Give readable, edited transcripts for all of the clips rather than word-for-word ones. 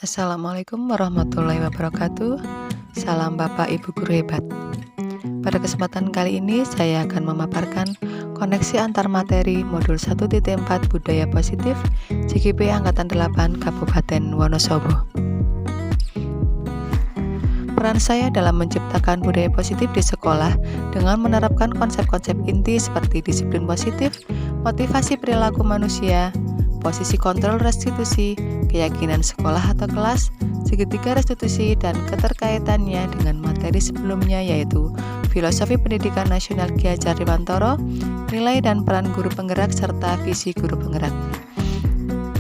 Assalamualaikum warahmatullahi wabarakatuh. Salam Bapak Ibu Guru hebat. Pada kesempatan kali ini saya akan memaparkan koneksi antar materi modul 1.4 Budaya Positif JGP Angkatan 8 Kabupaten Wonosobo. Peran saya dalam menciptakan budaya positif di sekolah dengan menerapkan konsep-konsep inti seperti disiplin positif, motivasi perilaku manusia, posisi kontrol restitusi, keyakinan sekolah atau kelas, segitiga restitusi, dan keterkaitannya dengan materi sebelumnya yaitu filosofi pendidikan nasional Ki Hajar Dewantara, nilai dan peran guru penggerak, serta visi guru penggerak.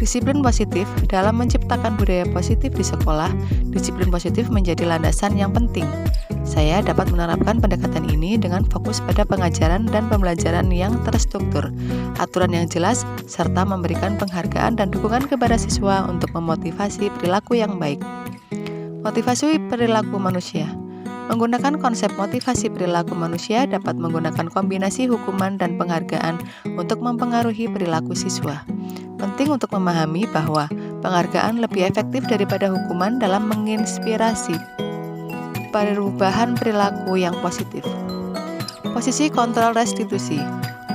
Disiplin positif dalam menciptakan budaya positif di sekolah, disiplin positif menjadi landasan yang penting. Saya dapat menerapkan pendekatan ini dengan fokus pada pengajaran dan pembelajaran yang terstruktur, aturan yang jelas, serta memberikan penghargaan dan dukungan kepada siswa untuk memotivasi perilaku yang baik. Motivasi perilaku manusia. Menggunakan konsep motivasi perilaku manusia dapat menggunakan kombinasi hukuman dan penghargaan untuk mempengaruhi perilaku siswa. Penting untuk memahami bahwa penghargaan lebih efektif daripada hukuman dalam menginspirasi perubahan perilaku yang positif. Posisi kontrol restitusi.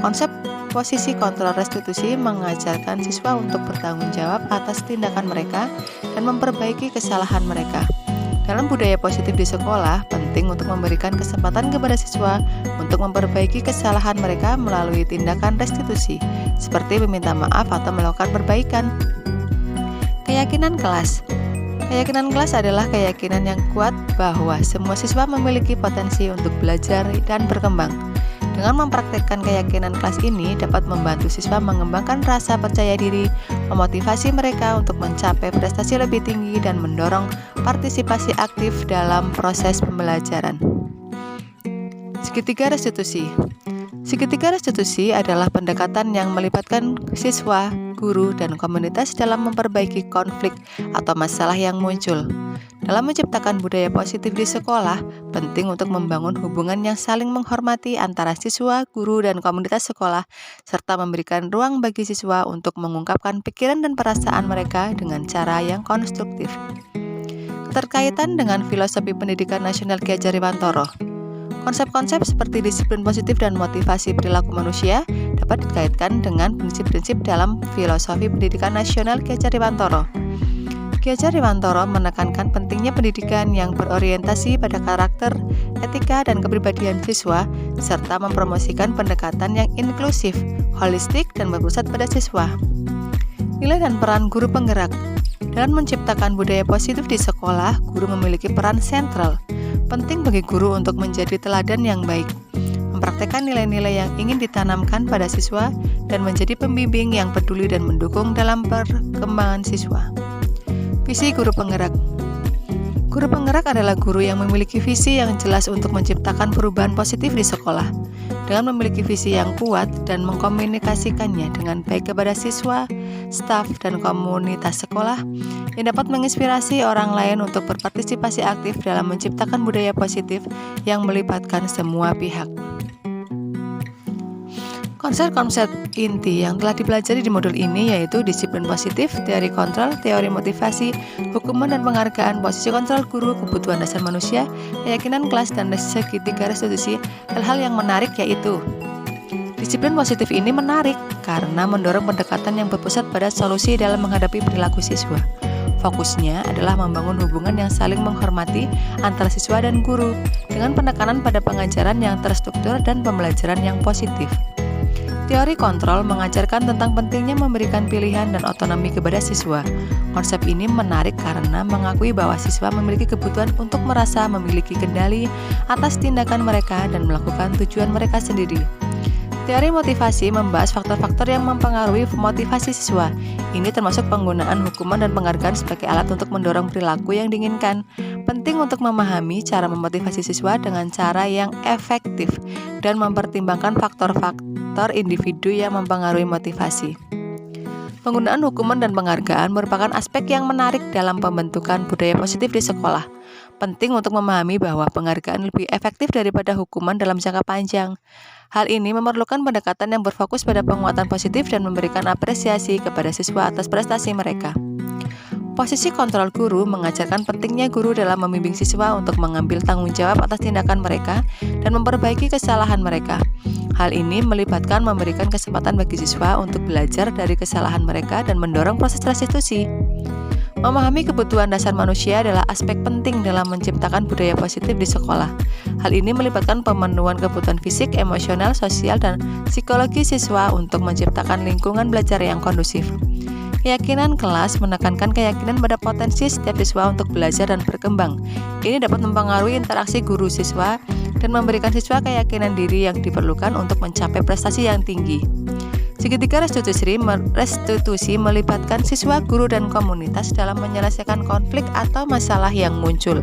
Konsep posisi kontrol restitusi mengajarkan siswa untuk bertanggung jawab atas tindakan mereka dan memperbaiki kesalahan mereka. Dalam budaya positif di sekolah, penting untuk memberikan kesempatan kepada siswa untuk memperbaiki kesalahan mereka melalui tindakan restitusi, seperti meminta maaf atau melakukan perbaikan. Keyakinan kelas. Keyakinan kelas adalah keyakinan yang kuat bahwa semua siswa memiliki potensi untuk belajar dan berkembang. Dengan mempraktikkan keyakinan kelas ini dapat membantu siswa mengembangkan rasa percaya diri, memotivasi mereka untuk mencapai prestasi lebih tinggi, dan mendorong partisipasi aktif dalam proses pembelajaran. Segitiga restitusi. Segitiga restitusi adalah pendekatan yang melibatkan siswa, guru, dan komunitas dalam memperbaiki konflik atau masalah yang muncul. Dalam menciptakan budaya positif di sekolah, penting untuk membangun hubungan yang saling menghormati antara siswa, guru, dan komunitas sekolah, serta memberikan ruang bagi siswa untuk mengungkapkan pikiran dan perasaan mereka dengan cara yang konstruktif. Keterkaitan dengan filosofi pendidikan nasional Ki Hajar Dewantara. Konsep-konsep seperti disiplin positif dan motivasi perilaku manusia dapat dikaitkan dengan prinsip-prinsip dalam filosofi pendidikan nasional Ki Hajar Dewantara. Ki Hajar Dewantara menekankan pentingnya pendidikan yang berorientasi pada karakter, etika, dan kepribadian siswa, serta mempromosikan pendekatan yang inklusif, holistik, dan berpusat pada siswa. Nilai dan peran guru penggerak. Dalam menciptakan budaya positif di sekolah, guru memiliki peran sentral. Penting bagi guru untuk menjadi teladan yang baik, mempraktekkan nilai-nilai yang ingin ditanamkan pada siswa, dan menjadi pembimbing yang peduli dan mendukung dalam perkembangan siswa. Visi guru penggerak. Guru penggerak adalah guru yang memiliki visi yang jelas untuk menciptakan perubahan positif di sekolah. Dengan memiliki visi yang kuat dan mengkomunikasikannya dengan baik kepada siswa, staf, dan komunitas sekolah, yang dapat menginspirasi orang lain untuk berpartisipasi aktif dalam menciptakan budaya positif yang melibatkan semua pihak. Konsep-konsep inti yang telah dipelajari di modul ini yaitu disiplin positif, teori kontrol, teori motivasi, hukuman dan penghargaan, posisi kontrol guru, kebutuhan dasar manusia, keyakinan kelas, dan segitiga restitusi. Hal-hal yang menarik yaitu disiplin positif ini menarik karena mendorong pendekatan yang berpusat pada solusi dalam menghadapi perilaku siswa. Fokusnya adalah membangun hubungan yang saling menghormati antara siswa dan guru dengan penekanan pada pengajaran yang terstruktur dan pembelajaran yang positif. Teori kontrol mengajarkan tentang pentingnya memberikan pilihan dan otonomi kepada siswa. Konsep ini menarik karena mengakui bahwa siswa memiliki kebutuhan untuk merasa memiliki kendali atas tindakan mereka dan melakukan tujuan mereka sendiri. Teori motivasi membahas faktor-faktor yang mempengaruhi motivasi siswa. Ini termasuk penggunaan hukuman dan penghargaan sebagai alat untuk mendorong perilaku yang diinginkan. Penting untuk memahami cara memotivasi siswa dengan cara yang efektif dan mempertimbangkan faktor-faktor individu yang mempengaruhi motivasi. Penggunaan hukuman dan penghargaan merupakan aspek yang menarik dalam pembentukan budaya positif di sekolah. Penting untuk memahami bahwa penghargaan lebih efektif daripada hukuman dalam jangka panjang. Hal ini memerlukan pendekatan yang berfokus pada penguatan positif dan memberikan apresiasi kepada siswa atas prestasi mereka. Posisi kontrol guru mengajarkan pentingnya guru dalam membimbing siswa untuk mengambil tanggung jawab atas tindakan mereka dan memperbaiki kesalahan mereka. Hal ini melibatkan memberikan kesempatan bagi siswa untuk belajar dari kesalahan mereka dan mendorong proses restitusi. Memahami kebutuhan dasar manusia adalah aspek penting dalam menciptakan budaya positif di sekolah. Hal ini melibatkan pemenuhan kebutuhan fisik, emosional, sosial, dan psikologi siswa untuk menciptakan lingkungan belajar yang kondusif. Keyakinan kelas menekankan keyakinan pada potensi setiap siswa untuk belajar dan berkembang. Ini dapat mempengaruhi interaksi guru siswa dan memberikan siswa keyakinan diri yang diperlukan untuk mencapai prestasi yang tinggi. Segitiga restitusi melibatkan siswa, guru, dan komunitas dalam menyelesaikan konflik atau masalah yang muncul.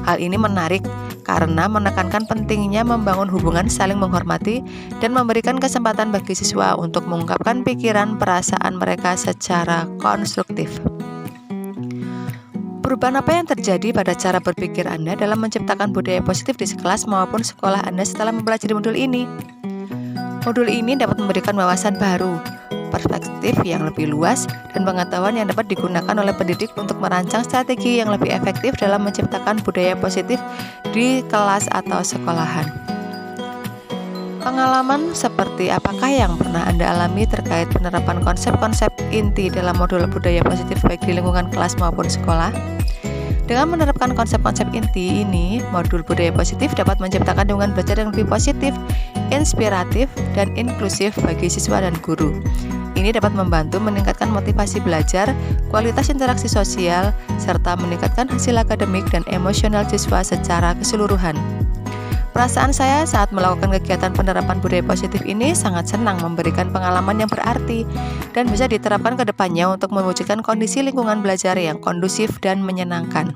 Hal ini menarik karena menekankan pentingnya membangun hubungan saling menghormati dan memberikan kesempatan bagi siswa untuk mengungkapkan pikiran perasaan mereka secara konstruktif. Perubahan apa yang terjadi pada cara berpikir Anda dalam menciptakan budaya positif di kelas maupun sekolah Anda setelah mempelajari modul ini? Modul ini dapat memberikan wawasan baru, perspektif yang lebih luas, dan pengetahuan yang dapat digunakan oleh pendidik untuk merancang strategi yang lebih efektif dalam menciptakan budaya positif di kelas atau sekolahan. Pengalaman seperti apakah yang pernah Anda alami terkait penerapan konsep-konsep inti dalam modul budaya positif baik di lingkungan kelas maupun sekolah? Dengan menerapkan konsep-konsep inti ini, modul budaya positif dapat menciptakan lingkungan belajar yang lebih positif, inspiratif, dan inklusif bagi siswa dan guru. Ini dapat membantu meningkatkan motivasi belajar, kualitas interaksi sosial, serta meningkatkan hasil akademik dan emosional siswa secara keseluruhan. Perasaan saya saat melakukan kegiatan penerapan budaya positif ini sangat senang memberikan pengalaman yang berarti dan bisa diterapkan ke depannya untuk mewujudkan kondisi lingkungan belajar yang kondusif dan menyenangkan.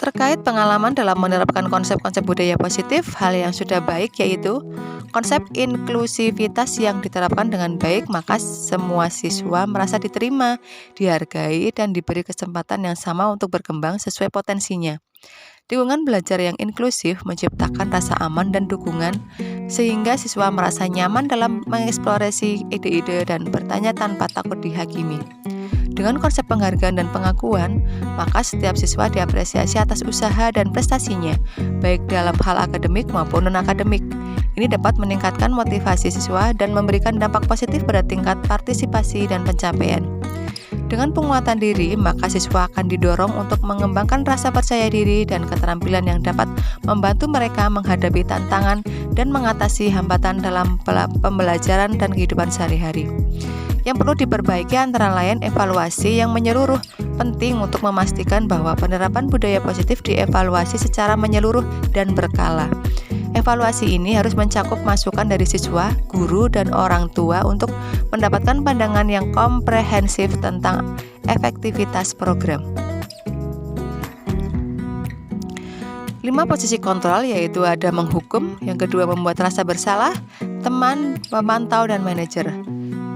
Terkait pengalaman dalam menerapkan konsep-konsep budaya positif, hal yang sudah baik yaitu konsep inklusivitas yang diterapkan dengan baik, maka semua siswa merasa diterima, dihargai, dan diberi kesempatan yang sama untuk berkembang sesuai potensinya. Lingkungan belajar yang inklusif menciptakan rasa aman dan dukungan, sehingga siswa merasa nyaman dalam mengeksplorasi ide-ide dan bertanya tanpa takut dihakimi. Dengan konsep penghargaan dan pengakuan, maka setiap siswa diapresiasi atas usaha dan prestasinya, baik dalam hal akademik maupun non-akademik. Ini dapat meningkatkan motivasi siswa dan memberikan dampak positif pada tingkat partisipasi dan pencapaian. Dengan penguatan diri, maka siswa akan didorong untuk mengembangkan rasa percaya diri dan keterampilan yang dapat membantu mereka menghadapi tantangan dan mengatasi hambatan dalam pembelajaran dan kehidupan sehari-hari. Yang perlu diperbaiki antara lain evaluasi yang menyeluruh. Penting untuk memastikan bahwa penerapan budaya positif dievaluasi secara menyeluruh dan berkala. Evaluasi ini harus mencakup masukan dari siswa, guru, dan orang tua untuk mendapatkan pandangan yang komprehensif tentang efektivitas program. 5 posisi kontrol yaitu ada menghukum, yang kedua membuat rasa bersalah, teman, memantau, dan manajer.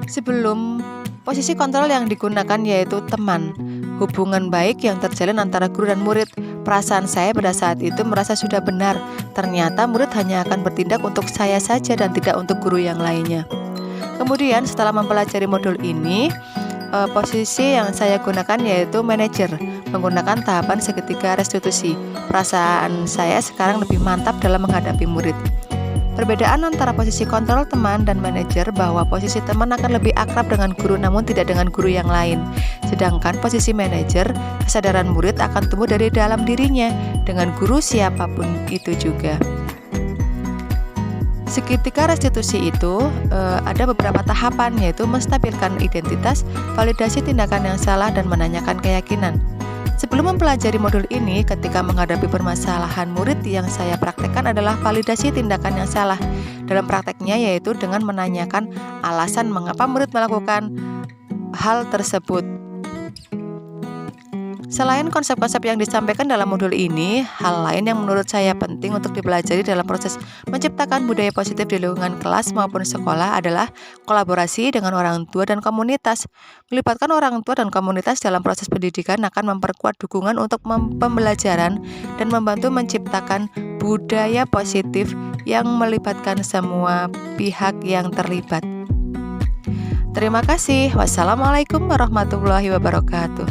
Sebelum posisi kontrol yang digunakan yaitu teman, hubungan baik yang terjalin antara guru dan murid. Perasaan saya pada saat itu merasa sudah benar. Ternyata murid hanya akan bertindak untuk saya saja dan tidak untuk guru yang lainnya. Kemudian setelah mempelajari modul ini, posisi yang saya gunakan yaitu manajer, menggunakan tahapan segitiga restitusi. Perasaan saya sekarang lebih mantap dalam menghadapi murid. Perbedaan antara posisi kontrol teman dan manajer bahwa posisi teman akan lebih akrab dengan guru namun tidak dengan guru yang lain. Sedangkan posisi manajer, kesadaran murid akan tumbuh dari dalam dirinya dengan guru siapapun itu juga. Segitiga restitusi itu ada beberapa tahapan yaitu menstabilkan identitas, validasi tindakan yang salah, dan menanyakan keyakinan. Sebelum mempelajari modul ini, ketika menghadapi permasalahan murid yang saya praktekkan adalah validasi tindakan yang salah. Dalam prakteknya yaitu dengan menanyakan alasan mengapa murid melakukan hal tersebut. Selain konsep-konsep yang disampaikan dalam modul ini, hal lain yang menurut saya penting untuk dipelajari dalam proses menciptakan budaya positif di lingkungan kelas maupun sekolah adalah kolaborasi dengan orang tua dan komunitas. Melibatkan orang tua dan komunitas dalam proses pendidikan akan memperkuat dukungan untuk pembelajaran dan membantu menciptakan budaya positif yang melibatkan semua pihak yang terlibat. Terima kasih. Wassalamualaikum warahmatullahi wabarakatuh.